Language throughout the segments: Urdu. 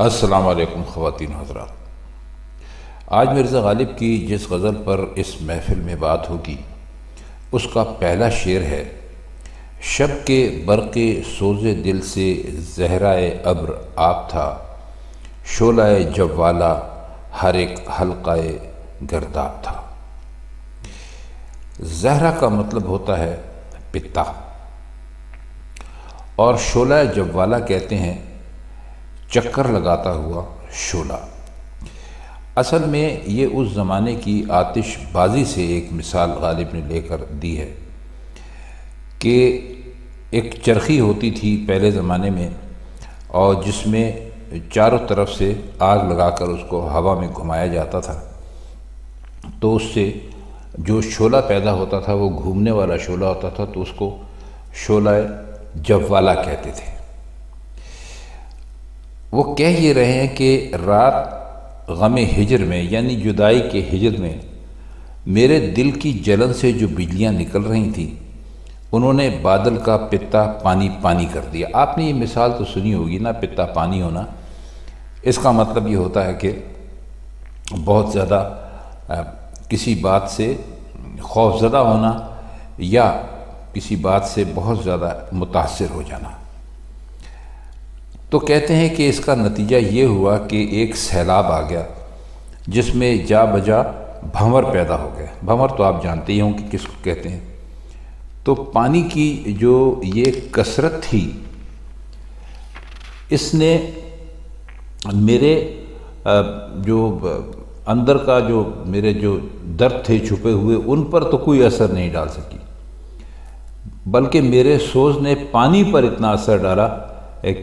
السلام علیکم خواتین حضرات۔ آج مرزا غالب کی جس غزل پر اس محفل میں بات ہوگی اس کا پہلا شعر ہے: شب کے برق سوز دل سے زہرائے ابر آپ تھا، شعلہ جوالا ہر ایک حلقۂ گرداب تھا۔ زہرا کا مطلب ہوتا ہے پتا، اور شعلہ جوالا کہتے ہیں چکر لگاتا ہوا شعلہ۔ اصل میں یہ اس زمانے کی آتش بازی سے ایک مثال غالب نے لے کر دی ہے کہ ایک چرخی ہوتی تھی پہلے زمانے میں، اور جس میں چاروں طرف سے آگ لگا کر اس کو ہوا میں گھمایا جاتا تھا، تو اس سے جو شعلہ پیدا ہوتا تھا وہ گھومنے والا شعلہ ہوتا تھا، تو اس کو شعلہ جوالا کہتے تھے۔ وہ کہہ یہ رہے ہیں کہ رات غم ہجر میں، یعنی جدائی کے ہجر میں، میرے دل کی جلن سے جو بجلیاں نکل رہی تھیں انہوں نے بادل کا پتا پانی پانی کر دیا۔ آپ نے یہ مثال تو سنی ہوگی نا، پتا پانی ہونا۔ اس کا مطلب یہ ہوتا ہے کہ بہت زیادہ کسی بات سے خوف زدہ ہونا یا کسی بات سے بہت زیادہ متاثر ہو جانا۔ تو کہتے ہیں کہ اس کا نتیجہ یہ ہوا کہ ایک سیلاب آ گیا جس میں جا بجا بھنور پیدا ہو گیا۔ بھنور تو آپ جانتے ہی ہوں کہ کس کو کہتے ہیں۔ تو پانی کی جو یہ کثرت تھی، اس نے میرے جو اندر کا جو میرے جو درد تھے چھپے ہوئے ان پر تو کوئی اثر نہیں ڈال سکی، بلکہ میرے سوز نے پانی پر اتنا اثر ڈالا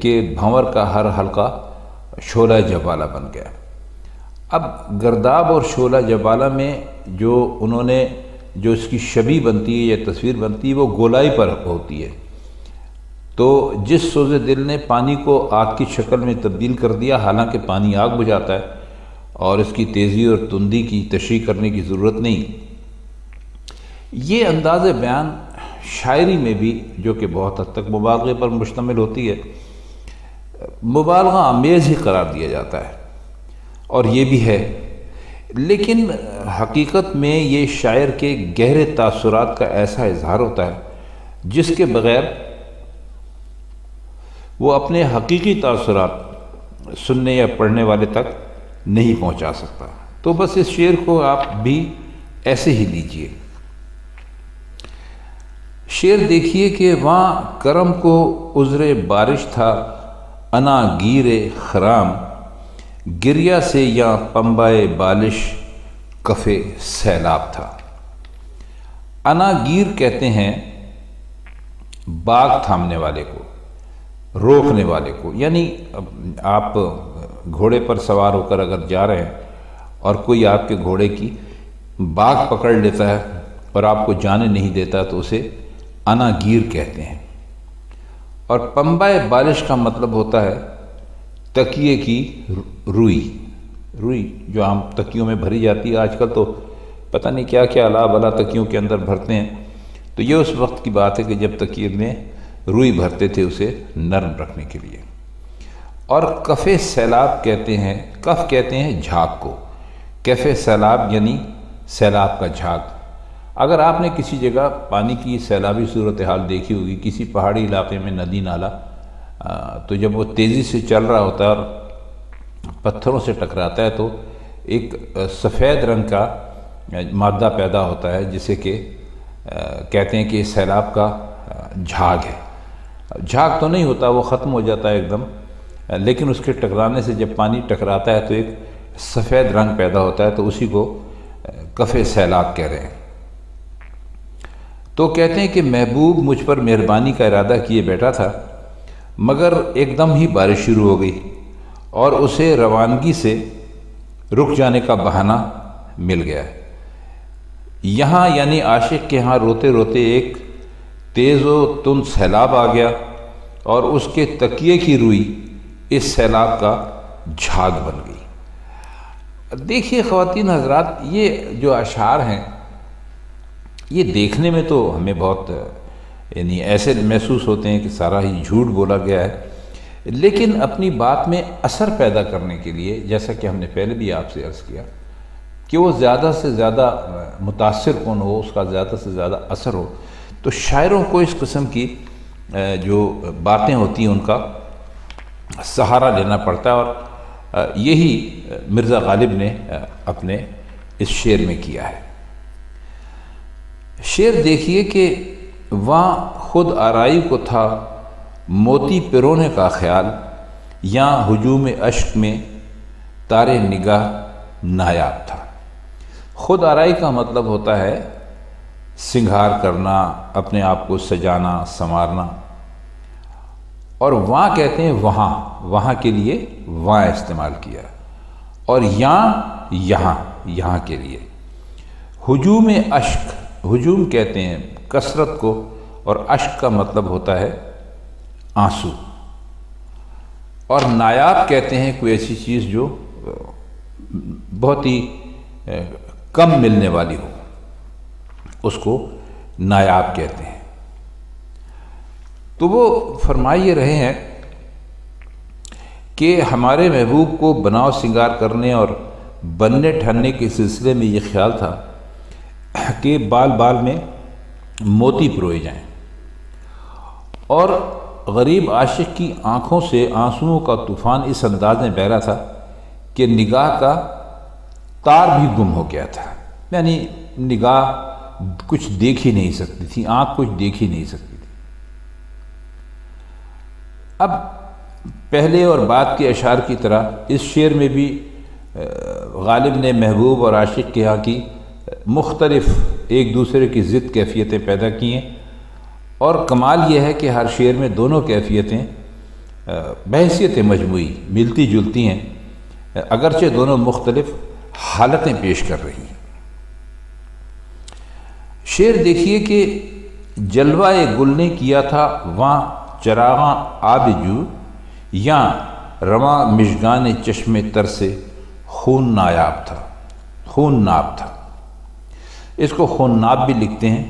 کہ بھنور کا ہر حلقہ شعلہ جوالا بن گیا۔ اب گرداب اور شعلہ جوالا میں جو انہوں نے جو اس کی شبیہ بنتی ہے یا تصویر بنتی ہے وہ گولائی پر ہوتی ہے۔ تو جس سوز دل نے پانی کو آگ کی شکل میں تبدیل کر دیا، حالانکہ پانی آگ بجھاتا ہے اور اس کی تیزی اور تندی کی تشریح کرنے کی ضرورت نہیں۔ یہ انداز بیان شاعری میں بھی، جو کہ بہت حد تک مبالغے پر مشتمل ہوتی ہے، مبالغہ آمیز ہی قرار دیا جاتا ہے، اور یہ بھی ہے، لیکن حقیقت میں یہ شاعر کے گہرے تاثرات کا ایسا اظہار ہوتا ہے جس کے بغیر وہ اپنے حقیقی تاثرات سننے یا پڑھنے والے تک نہیں پہنچا سکتا۔ تو بس اس شعر کو آپ بھی ایسے ہی لیجئے۔ شعر دیکھیے کہ وہاں کرم کو عذر بارش تھا، انا گیر خرام، گریا سے یا پنبائے بالش کف سیلاب تھا۔ انا گیر کہتے ہیں باغ تھامنے والے کو، روکنے والے کو، یعنی آپ گھوڑے پر سوار ہو کر اگر جا رہے ہیں اور کوئی آپ کے گھوڑے کی باغ پکڑ لیتا ہے اور آپ کو جانے نہیں دیتا تو اسے انا گیر کہتے ہیں۔ اور پنبائے بالش کا مطلب ہوتا ہے تکیے کی روئی، روئی جو عام تکیوں میں بھری جاتی ہے۔ آج کل تو پتہ نہیں کیا کیا الا بلا تکیوں کے اندر بھرتے ہیں، تو یہ اس وقت کی بات ہے کہ جب تکیے میں روئی بھرتے تھے اسے نرم رکھنے کے لیے۔ اور کف سیلاب کہتے ہیں، کف کہتے ہیں جھاگ کو، کف سیلاب یعنی سیلاب کا جھاگ۔ اگر آپ نے کسی جگہ پانی کی سیلابی صورتحال دیکھی ہوگی، کسی پہاڑی علاقے میں ندی نالا، تو جب وہ تیزی سے چل رہا ہوتا ہے اور پتھروں سے ٹکراتا ہے تو ایک سفید رنگ کا مادہ پیدا ہوتا ہے جسے کہ کہتے ہیں کہ سیلاب کا جھاگ ہے۔ جھاگ تو نہیں ہوتا، وہ ختم ہو جاتا ہے ایک دم، لیکن اس کے ٹکرانے سے جب پانی ٹکراتا ہے تو ایک سفید رنگ پیدا ہوتا ہے، تو اسی کو کف سیلاب کہہ رہے ہیں۔ تو کہتے ہیں کہ محبوب مجھ پر مہربانی کا ارادہ کیے بیٹھا تھا، مگر ایک دم ہی بارش شروع ہو گئی اور اسے روانگی سے رک جانے کا بہانہ مل گیا۔ یہاں یعنی عاشق کے ہاں روتے روتے ایک تیز و تند سیلاب آ گیا اور اس کے تکیے کی روئی اس سیلاب کا جھاگ بن گئی۔ دیکھیے خواتین حضرات، یہ جو اشعار ہیں یہ دیکھنے میں تو ہمیں بہت یعنی ایسے محسوس ہوتے ہیں کہ سارا ہی جھوٹ بولا گیا ہے، لیکن اپنی بات میں اثر پیدا کرنے کے لیے، جیسا کہ ہم نے پہلے بھی آپ سے عرض کیا کہ وہ زیادہ سے زیادہ متاثر کن ہو، اس کا زیادہ سے زیادہ اثر ہو، تو شاعروں کو اس قسم کی جو باتیں ہوتی ہیں ان کا سہارا لینا پڑتا ہے، اور یہی مرزا غالب نے اپنے اس شعر میں کیا ہے۔ شعر دیکھیے کہ وہاں خود آرائی کو تھا موتی پرونے کا خیال، یا ہجوم اشک میں تارے نگاہ نایاب تھا۔ خود آرائی کا مطلب ہوتا ہے سنگھار کرنا، اپنے آپ کو سجانا سنوارنا، اور وہاں کہتے ہیں وہاں کے لیے وہاں استعمال کیا، اور یہاں کے لیے ہجوم اشک، ہجوم کہتے ہیں کثرت کو، اور اشک کا مطلب ہوتا ہے آنسو، اور نایاب کہتے ہیں کوئی ایسی چیز جو بہت ہی کم ملنے والی ہو، اس کو نایاب کہتے ہیں۔ تو وہ فرمائے رہے ہیں کہ ہمارے محبوب کو بناؤ سنگار کرنے اور بننے ٹھننے کے سلسلے میں یہ خیال تھا کہ بال بال میں موتی پروئے جائیں، اور غریب عاشق کی آنکھوں سے آنسوؤں کا طوفان اس انداز میں بہہ رہا تھا کہ نگاہ کا تار بھی گم ہو گیا تھا، یعنی نگاہ کچھ دیکھ ہی نہیں سکتی تھی، آنکھ کچھ دیکھ ہی نہیں سکتی تھی۔ اب پہلے اور بعد کے اشعار کی طرح اس شعر میں بھی غالب نے محبوب اور عاشق کے یہاں کی مختلف ایک دوسرے کی ضد کیفیتیں پیدا کی ہیں، اور کمال یہ ہے کہ ہر شعر میں دونوں کیفیتیں بحیثیت مجموعی ملتی جلتی ہیں، اگرچہ دونوں مختلف حالتیں پیش کر رہی ہیں۔ شعر دیکھیے کہ جلوہ گل نے کیا تھا وہاں چراغاں آب جو، یا رواں مژگان چشم تر سے خون نایاب تھا۔ اس کو خون ناب بھی لکھتے ہیں،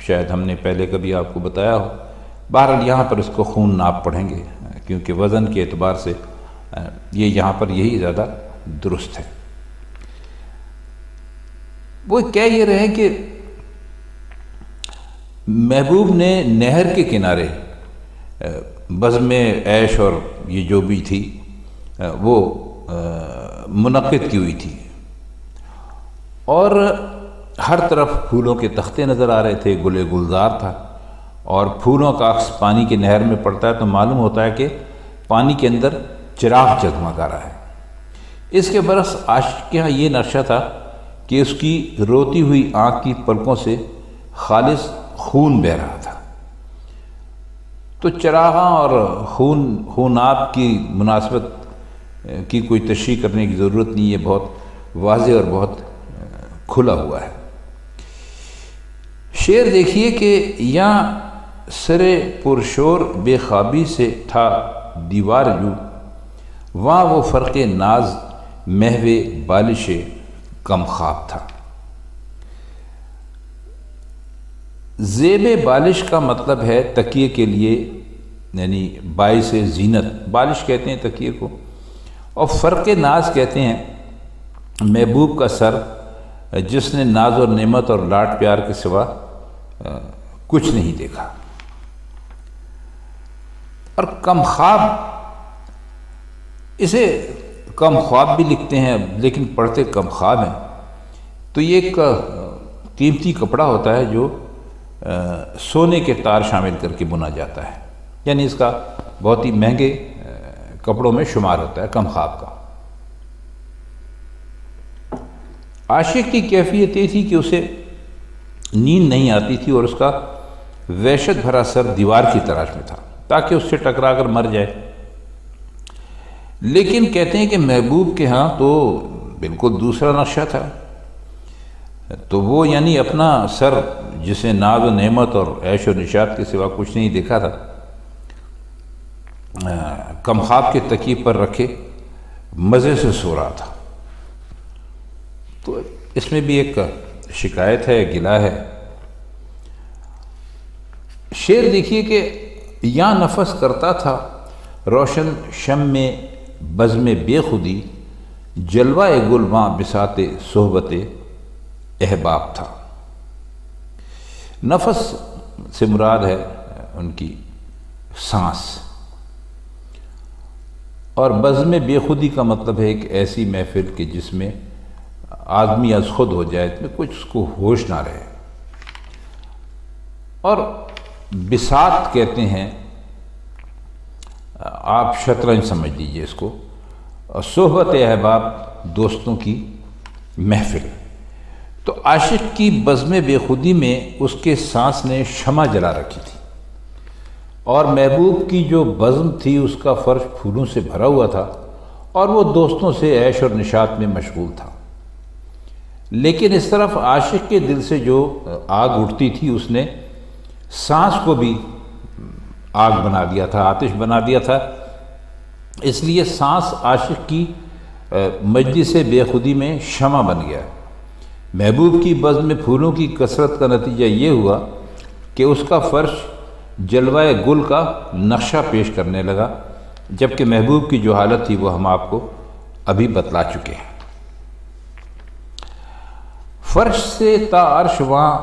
شاید ہم نے پہلے کبھی آپ کو بتایا ہو، بہرحال یہاں پر اس کو خون ناب پڑھیں گے کیونکہ وزن کے اعتبار سے یہ یہاں پر یہی زیادہ درست ہے۔ وہ کہہ یہ رہے کہ محبوب نے نہر کے کنارے بزم عیش اور یہ جو بھی تھی وہ منعقد کی ہوئی تھی، اور ہر طرف پھولوں کے تختے نظر آ رہے تھے، گل گلزار تھا، اور پھولوں کا عکس پانی کی نہر میں پڑتا ہے تو معلوم ہوتا ہے کہ پانی کے اندر چراغ جگمگا رہا ہے۔ اس کے برعکس عاشق کے ہاں یہ نقشہ تھا کہ اس کی روتی ہوئی آنکھ کی پلکوں سے خالص خون بہہ رہا تھا۔ تو چراغاں اور خوناب کی مناسبت کی کوئی تشریح کرنے کی ضرورت نہیں، یہ بہت واضح اور بہت کھلا ہوا ہے۔ شعر دیکھیے کہ یہاں سرے پرشور بے خوابی سے تھا دیوار جو، وہاں وہ فرق ناز محو بالش کم خواب تھا۔ زیب بالش کا مطلب ہے تکیے کے لیے، یعنی باعث زینت، بالش کہتے ہیں تکیے کو، اور فرق ناز کہتے ہیں محبوب کا سر جس نے ناز اور نعمت اور لاڈ پیار کے سوا کچھ نہیں دیکھا۔ اور کم خواب، اسے کم خواب بھی لکھتے ہیں لیکن پڑھتے کم خواب ہیں۔ تو یہ ایک قیمتی کپڑا ہوتا ہے جو سونے کے تار شامل کر کے بنا جاتا ہے، یعنی اس کا بہت ہی مہنگے کپڑوں میں شمار ہوتا ہے کم خواب کا۔ عاشق کی کیفیت یہ تھی کہ اسے نیند نہیں آتی تھی اور اس کا وحشت بھرا سر دیوار کی تلاش میں تھا تاکہ اس سے ٹکرا کر مر جائے۔ لیکن کہتے ہیں کہ محبوب کے ہاں تو بالکل دوسرا نقشہ تھا، تو وہ یعنی اپنا سر جسے ناز و نعمت اور عیش و نشاط کے سوا کچھ نہیں دیکھا تھا، کم خواب کے تکیے پر رکھے مزے سے سو رہا تھا۔ تو اس میں بھی ایک شکایت ہے، گلہ ہے۔ شعر دیکھیے کہ یا نفس کرتا تھا روشن شم میں بزم بے خودی، جلوہ گل ماں بساط صحبت احباب تھا۔ نفس سے مراد ہے ان کی سانس، اور بزم بے خودی کا مطلب ہے ایک ایسی محفل کہ جس میں آدمی از خود ہو جائے، اس میں کچھ اس کو ہوش نہ رہے۔ اور بساط کہتے ہیں، آپ شطرنج سمجھ لیجئے اس کو، اور صحبت احباب دوستوں کی محفل۔ تو عاشق کی بزم بے خودی میں اس کے سانس نے شمع جلا رکھی تھی، اور محبوب کی جو بزم تھی اس کا فرش پھولوں سے بھرا ہوا تھا، اور وہ دوستوں سے عیش اور نشاط میں مشغول تھا۔ لیکن اس طرف عاشق کے دل سے جو آگ اٹھتی تھی، اس نے سانس کو بھی آگ بنا دیا تھا، آتش بنا دیا تھا۔ اس لیے سانس عاشق کی مجلس بے خودی میں شمع بن گیا۔ محبوب کی بزم میں پھولوں کی کثرت کا نتیجہ یہ ہوا کہ اس کا فرش جلوہ گل کا نقشہ پیش کرنے لگا، جبکہ محبوب کی جو حالت تھی وہ ہم آپ کو ابھی بتلا چکے ہیں۔ فرش سے تا عرش وہاں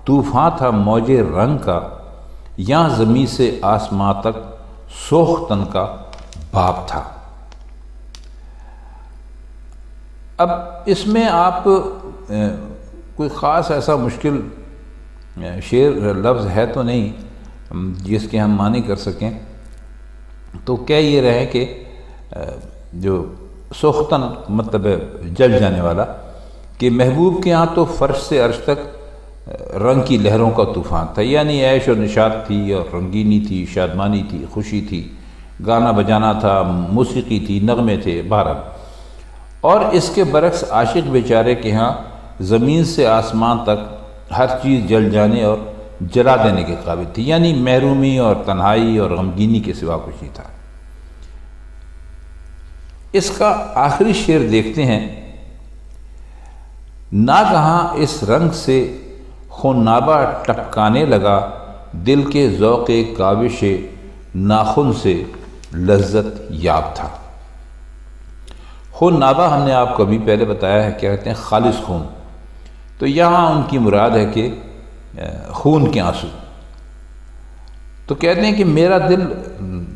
طوفاں تھا موج رنگ کا، یہاں زمین سے آسماں تک سوختن کا باب تھا۔ اب اس میں آپ کوئی خاص ایسا مشکل شعر لفظ ہے تو نہیں جس کے ہم معنی کر سکیں، تو کہہ یہ رہے کہ جو سوختن مطلب جل جانے والا، کہ محبوب کے ہاں تو فرش سے عرش تک رنگ کی لہروں کا طوفان تھا، یعنی عیش اور نشاط تھی، اور رنگینی تھی، شادمانی تھی، خوشی تھی، گانا بجانا تھا، موسیقی تھی، نغمے تھے، بہرحال۔ اور اس کے برعکس عاشق بیچارے کے ہاں زمین سے آسمان تک ہر چیز جل جانے اور جلا دینے کے قابل تھی، یعنی محرومی اور تنہائی اور غمگینی کے سوا کچھ نہیں تھا۔ اس کا آخری شعر دیکھتے ہیں۔ ناگہاں اس رنگ سے خونابہ ٹپکانے لگا، دل کے ذوق کاوش ناخن سے لذت یاب تھا۔ خون نابہ ہم نے آپ کو ابھی پہلے بتایا ہے کیا کہتے ہیں، خالص خون۔ تو یہاں ان کی مراد ہے کہ خون کے آنسو۔ تو کہتے ہیں کہ میرا دل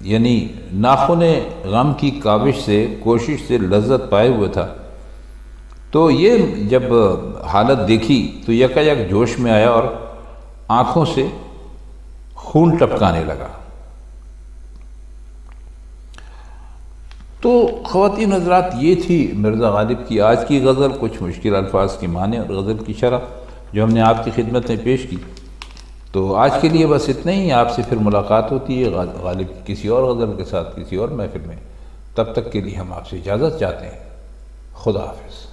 یعنی ناخن غم کی کاوش سے، کوشش سے لذت پائے ہوئے تھا۔ تو یہ جب حالت دیکھی تو یکایک جوش میں آیا اور آنکھوں سے خون ٹپکانے لگا۔ تو خواتین حضرات، یہ تھی مرزا غالب کی آج کی غزل، کچھ مشکل الفاظ کی معنی اور غزل کی شرح جو ہم نے آپ کی خدمت میں پیش کی۔ تو آج کے لیے بس اتنا ہی، آپ سے پھر ملاقات ہوتی ہے غالب کی کسی اور غزل کے ساتھ کسی اور محفل میں۔ تب تک کے لیے ہم آپ سے اجازت چاہتے ہیں۔ خدا حافظ۔